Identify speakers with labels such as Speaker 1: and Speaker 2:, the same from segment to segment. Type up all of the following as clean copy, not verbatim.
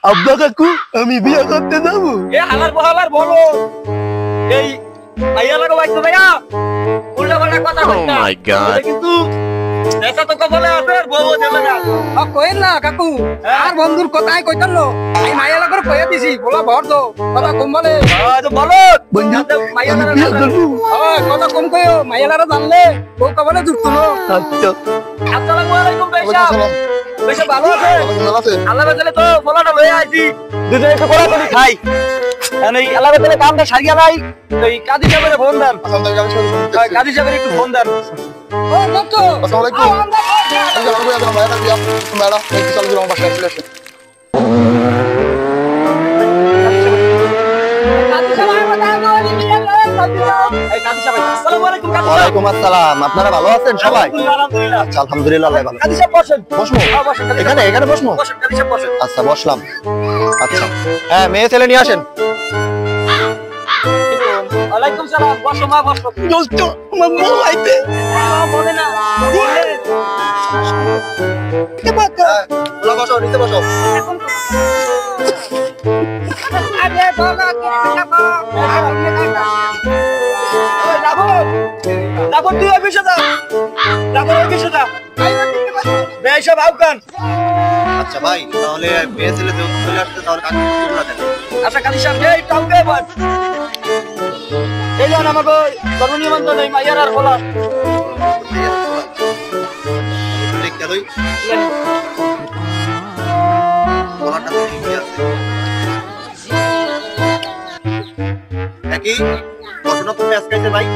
Speaker 1: আব্বা কাকু আমি বিয়ে করতে যাবো।
Speaker 2: এ হালার বহালার বলো এই ভাইয়া লাগো বাইতে ভাইয়া উল্টা পাল্টা কথা বলতা। ও মাই গড, কিন্তু এটা তো কবলে আছে বউ দেবে না।
Speaker 3: কইন না কাকু, আর বন্ধুর কথাই কইতালো এই মাইয়া লাগর কইয়া দিছি বলা ভর দো কথা কম বলে।
Speaker 2: তো বলো
Speaker 1: বন্ধু
Speaker 2: মাইয়া
Speaker 1: আমি
Speaker 2: লাগা
Speaker 1: বিয়ে করবো।
Speaker 3: কথা কম কইও, মাইয়া লাগা জানলে বউ কবলে জুড়তো না।
Speaker 1: আচ্ছা
Speaker 2: আসসালামু আলাইকুম ভাইয়া। বেশ ভালো আছে? আল্লাহ বাজালে তো বলাটা লয়ে আইছি, দুজনে একটু কোলা কোলি খাই। এই আল্লাহ বাজালে কামটা সারিয়া নাই, এই কাজী সাহেবের ফোন দেন। কাজী সাহেবের একটু ফোন দেন।
Speaker 3: ও ডক্টর
Speaker 4: আসসালামু আলাইকুম। ম্যাডাম একটু চালু করুন, আমার বাসায় চলে আসেন।
Speaker 2: এই কাজী সাহেব আসসালামু আলাইকুম। কাজী সাহেব
Speaker 1: ওয়ালাইকুম আসসালাম। আপনারা ভালো আছেন সবাই?
Speaker 2: আলহামদুলিল্লাহ।
Speaker 1: আচ্ছা আলহামদুলিল্লাহ আল্লাহ ভালো।
Speaker 2: কাজী সাহেব বসেন।
Speaker 1: বসমু
Speaker 2: হ্যাঁ বসেন।
Speaker 1: এখানে এখানে বসমু।
Speaker 2: বসেন কাজী সাহেব বসেন।
Speaker 1: আচ্ছা বসলাম। আচ্ছা হ্যাঁ মেয়ে ছেলে নিয়ে আসেন।
Speaker 2: ওয়ালাইকুম সালাম। বসো মা বসো।
Speaker 1: দোস্ত আমার বউ আইতে।
Speaker 2: বলে না
Speaker 1: বসো নিচে বসো।
Speaker 3: আরে বাবা
Speaker 2: তারপর তুই অফিসে যা, তারপর অফিসে যা। বেশ সব আউকান।
Speaker 1: আচ্ছা ভাই তাহলে মেয়ে ছেলে যেহেতু চলে আসছে তাহলে কাকে তোমরা দেন।
Speaker 2: আচ্ছা কাজী সাহেব এই টাউকে এবার এই যান আমাকে ধর্ম নিমন্ত্রণ এই মাইয়ার আর বলা।
Speaker 1: দেখতে দই বলাটা তো ঠিকই আছে। একই ঘটনা তো পেশ খাইছে ভাই।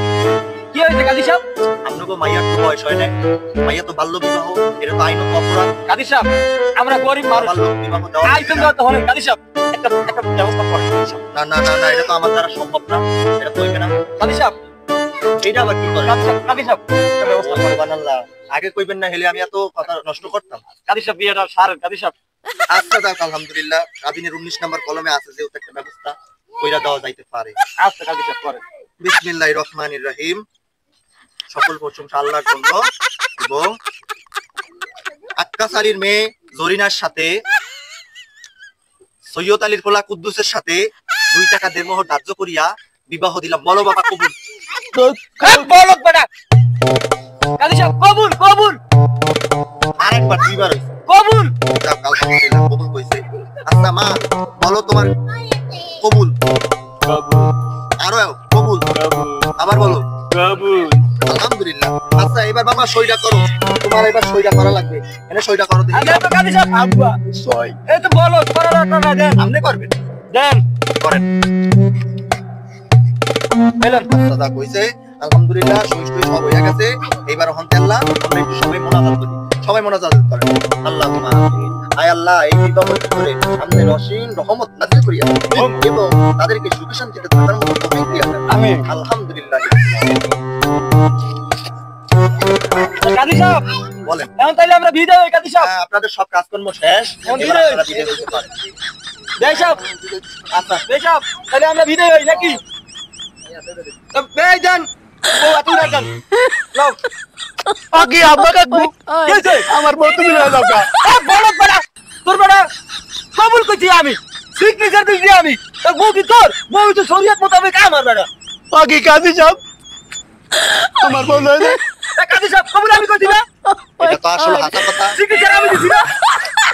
Speaker 2: কি হয়েছে কাজী সাহেব?
Speaker 1: আপনাকে মাইয়ার তো বয়স হয় না, মাইয়া তো বাল্য বিবাহ, এটা তো আইনত অপরাধ।
Speaker 2: কাজী সাহেব আমরা গরিব মানুষ,
Speaker 1: বাল্য বিবাহ দেওয়া
Speaker 2: আইসেন দেওয়া তো হলেন। কাজী সাহেব একটা ব্যবস্থা করেন।
Speaker 1: না না না না এটা তো আমার দ্বারা সম্ভব না, এটা তো হইবে না।
Speaker 2: কাজী সাহেব
Speaker 1: এইটা আবার কি করে?
Speaker 2: কাজী সাহেব একটা ব্যবস্থা করেন।
Speaker 1: সুবহানাল্লাহ, আগে কইবেন না হলে আমি এত কথা নষ্ট করতাম।
Speaker 2: কাজী সাহেব বিয়েটা সারেন। কাজী সাহেব
Speaker 1: আচ্ছা যাক আলহামদুলিল্লাহ, কাবিনের 19 নম্বর কলমে আছে যেহেতু একটা ব্যবস্থা কইরা দেওয়া যাইতে পারে।
Speaker 2: আচ্ছা কাজী সাহেব করেন।
Speaker 1: বিসমিল্লাহির রহমানির রহিম। সকল প্রশংসা আল্লাহর জন্য এবং আক্কাসারির মেয়ে জরিনার সাথে সৈয়দ আলীর পোলা কুদ্দুসের সাথে 2 টাকা দেড়মোহর ধার্য করিয়া বিবাহ দিলাম। বলো বাবা কবুল।
Speaker 2: বলো বেটা। কাজী সাহেব কবুল কবুল
Speaker 1: আরেকবার 2বার হইছে
Speaker 2: কবুল।
Speaker 1: যাক আলহামদুলিল্লাহ কবুল কইছে। আচ্ছা মা বলো তোমার কবুল। আরো কবুল। আবার বলো
Speaker 2: কবুল।
Speaker 1: আলহামদুলিল্লাহ। আচ্ছা এবার বাবা সইটা করো, তোমার এবার সইটা করা লাগবে। এনে সইটা করো দেখি।
Speaker 2: আচ্ছা তো কাজী সাহেব আব্বা
Speaker 1: সই
Speaker 2: এই তো বলো করার টাকা দেন।
Speaker 1: আপনি করবেন?
Speaker 2: দেন
Speaker 1: করেন।
Speaker 2: এলেন।
Speaker 1: আচ্ছা যা কইছে আলহামদুলিল্লাহ সই সই সব হয়ে গেছে। এবার হন্তে আল্লাহ আমরা একটু সবাই মোনাজাত করি। সবাই মোনাজাত করেন। আল্লাহুম্মা আমিন। আয় আল্লাহ এই বিবাহ করে আপনি রশিন রহমত নাযিল করিয়া এবং তাদেরকে সুখে শান্তিতে থাকার মতো তৌফিক দিয়া দেন।
Speaker 2: আমিন।
Speaker 1: আলহামদুলিল্লাহ।
Speaker 2: কাজী সাহেব
Speaker 1: বলেন।
Speaker 2: এখন তাইলে আমরা বিদায় হই। কাজী সাহেব
Speaker 1: হ্যাঁ, আপনাদের সব কাজকর্ম শেষ,
Speaker 2: এখন
Speaker 1: এবার
Speaker 2: বিদায়।
Speaker 1: আপনারা বিদায় হইতে পারেন।
Speaker 2: জয় সাহেব।
Speaker 1: আচ্ছা
Speaker 2: জয় সাহেব তাহলে আমরা বিদায় হই নাকি? এই দেন ও আপনি দেন নাও।
Speaker 1: আগে আব্বা কাকু
Speaker 2: কি হয়েছে?
Speaker 1: আমার বউ তুমি না যাও।
Speaker 2: বড় বড় তোর বড় কবুল কইছি আমি, সিগনেচার দিছি আমি। তো বউ কি তোর? বউ তো শরীয়ত মোতাবেক আমার বেটা।
Speaker 1: আগে কাজী সাহেব আমার বউ নয় না।
Speaker 2: কাজী সাহেব কবুল আমি কইছি না?
Speaker 1: এটা তো আসলে হাসা কথা।
Speaker 2: সিগনেচার আমি দিছি না?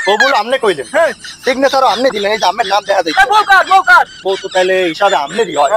Speaker 1: কবুল আমনে কইলেন,
Speaker 2: হ্যাঁ
Speaker 1: সিগনেচারও আমনে দিলেন, এই যে আমের নাম দেখা যাচ্ছে।
Speaker 2: বউ কার বউ কার?
Speaker 1: বউ তো তাহলে হিসাবে আমনেরই হয়।